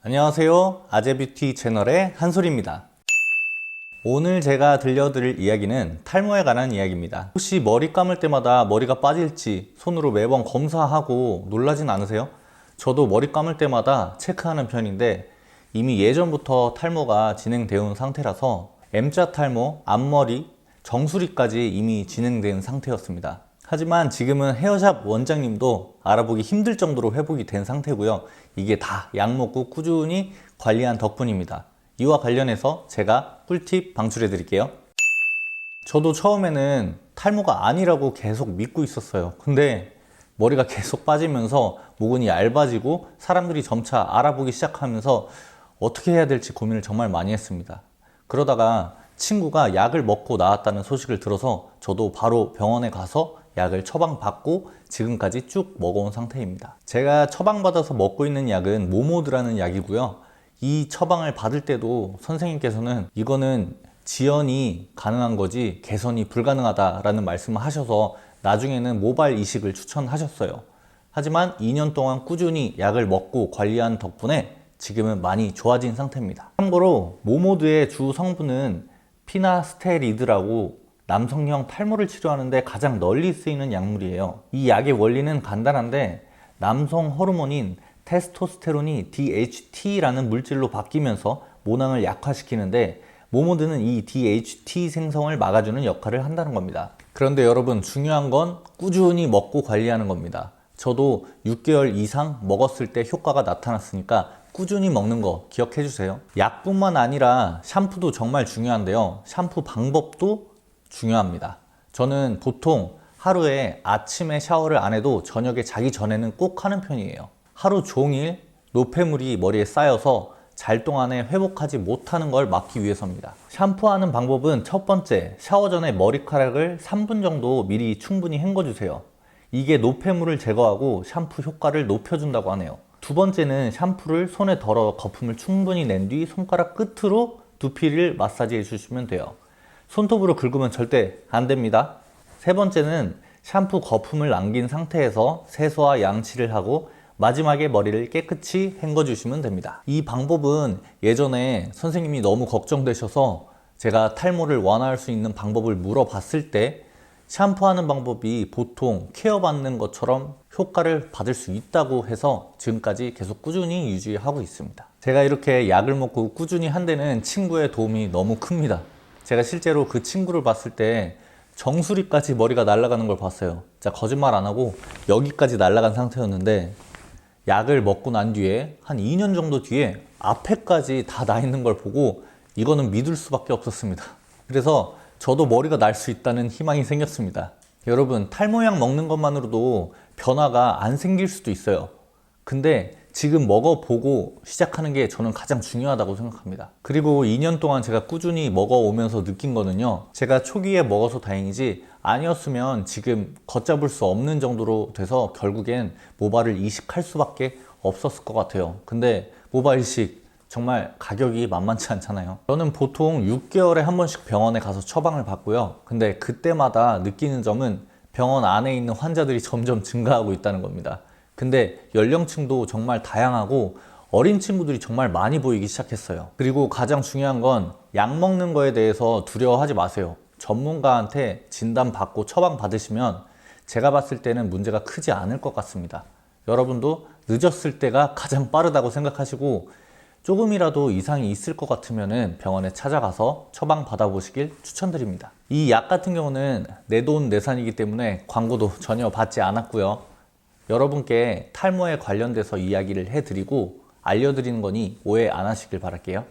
안녕하세요. 아재뷰티 채널의 한솔입니다. 오늘 제가 들려드릴 이야기는 탈모에 관한 이야기입니다. 혹시 머리 감을 때마다 머리가 빠질지 손으로 매번 검사하고 놀라진 않으세요? 저도 머리 감을 때마다 체크하는 편인데 이미 예전부터 탈모가 진행되어 온 상태라서 M자 탈모, 앞머리, 정수리까지 이미 진행된 상태였습니다. 하지만 지금은 헤어샵 원장님도 알아보기 힘들 정도로 회복이 된 상태고요. 이게 다 약 먹고 꾸준히 관리한 덕분입니다. 이와 관련해서 제가 꿀팁 방출해 드릴게요. 저도 처음에는 탈모가 아니라고 계속 믿고 있었어요. 근데 머리가 계속 빠지면서 모근이 얇아지고 사람들이 점차 알아보기 시작하면서 어떻게 해야 될지 고민을 정말 많이 했습니다. 그러다가 친구가 약을 먹고 나았다는 소식을 들어서 저도 바로 병원에 가서 약을 처방받고 지금까지 쭉 먹어온 상태입니다. 제가 처방받아서 먹고 있는 약은 모모드라는 약이고요. 이 처방을 받을 때도 선생님께서는 이거는 지연이 가능한 거지 개선이 불가능하다라는 말씀을 하셔서 나중에는 모발 이식을 추천하셨어요. 하지만 2년 동안 꾸준히 약을 먹고 관리한 덕분에 지금은 많이 좋아진 상태입니다. 참고로 모모드의 주 성분은 피나스테리드라고 남성형 탈모를 치료하는데 가장 널리 쓰이는 약물이에요. 이 약의 원리는 간단한데 남성 호르몬인 테스토스테론이 DHT라는 물질로 바뀌면서 모낭을 약화시키는데 모모드는 이 DHT 생성을 막아주는 역할을 한다는 겁니다. 그런데 여러분, 중요한 건 꾸준히 먹고 관리하는 겁니다. 저도 6개월 이상 먹었을 때 효과가 나타났으니까 꾸준히 먹는 거 기억해 주세요. 약뿐만 아니라 샴푸도 정말 중요한데요. 샴푸 방법도 중요합니다. 저는 보통 하루에 아침에 샤워를 안 해도 저녁에 자기 전에는 꼭 하는 편이에요. 하루 종일 노폐물이 머리에 쌓여서 잘 동안에 회복하지 못하는 걸 막기 위해서입니다. 샴푸하는 방법은 첫 번째, 샤워 전에 머리카락을 3분 정도 미리 충분히 헹궈주세요. 이게 노폐물을 제거하고 샴푸 효과를 높여준다고 하네요. 두 번째는 샴푸를 손에 덜어 거품을 충분히 낸 뒤 손가락 끝으로 두피를 마사지해 주시면 돼요. 손톱으로 긁으면 절대 안 됩니다. 세 번째는 샴푸 거품을 남긴 상태에서 세수와 양치를 하고 마지막에 머리를 깨끗이 헹궈 주시면 됩니다. 이 방법은 예전에 선생님이 너무 걱정되셔서 제가 탈모를 완화할 수 있는 방법을 물어봤을 때 샴푸하는 방법이 보통 케어받는 것처럼 효과를 받을 수 있다고 해서 지금까지 계속 꾸준히 유지하고 있습니다. 제가 이렇게 약을 먹고 꾸준히 한 데는 친구의 도움이 너무 큽니다. 제가 실제로 그 친구를 봤을 때 정수리까지 머리가 날아가는 걸 봤어요. 진짜 거짓말 안 하고 여기까지 날아간 상태였는데 약을 먹고 난 뒤에 한 2년 정도 뒤에 앞에까지 다 나 있는 걸 보고 이거는 믿을 수밖에 없었습니다. 그래서 저도 머리가 날 수 있다는 희망이 생겼습니다. 여러분, 탈모약 먹는 것만으로도 변화가 안 생길 수도 있어요. 근데 지금 먹어보고 시작하는 게 저는 가장 중요하다고 생각합니다. 그리고 2년 동안 제가 꾸준히 먹어오면서 느낀 거는요, 제가 초기에 먹어서 다행이지 아니었으면 지금 걷잡을 수 없는 정도로 돼서 결국엔 모발을 이식할 수밖에 없었을 것 같아요. 근데 모발 이식 정말 가격이 만만치 않잖아요. 저는 보통 6개월에 한 번씩 병원에 가서 처방을 받고요. 근데 그때마다 느끼는 점은 병원 안에 있는 환자들이 점점 증가하고 있다는 겁니다. 근데 연령층도 정말 다양하고 어린 친구들이 정말 많이 보이기 시작했어요. 그리고 가장 중요한 건 약 먹는 거에 대해서 두려워하지 마세요. 전문가한테 진단받고 처방 받으시면 제가 봤을 때는 문제가 크지 않을 것 같습니다. 여러분도 늦었을 때가 가장 빠르다고 생각하시고 조금이라도 이상이 있을 것 같으면 병원에 찾아가서 처방 받아보시길 추천드립니다. 이 약 같은 경우는 내돈내산이기 때문에 광고도 전혀 받지 않았고요. 여러분께 탈모에 관련돼서 이야기를 해드리고 알려드리는 거니 오해 안 하시길 바랄게요.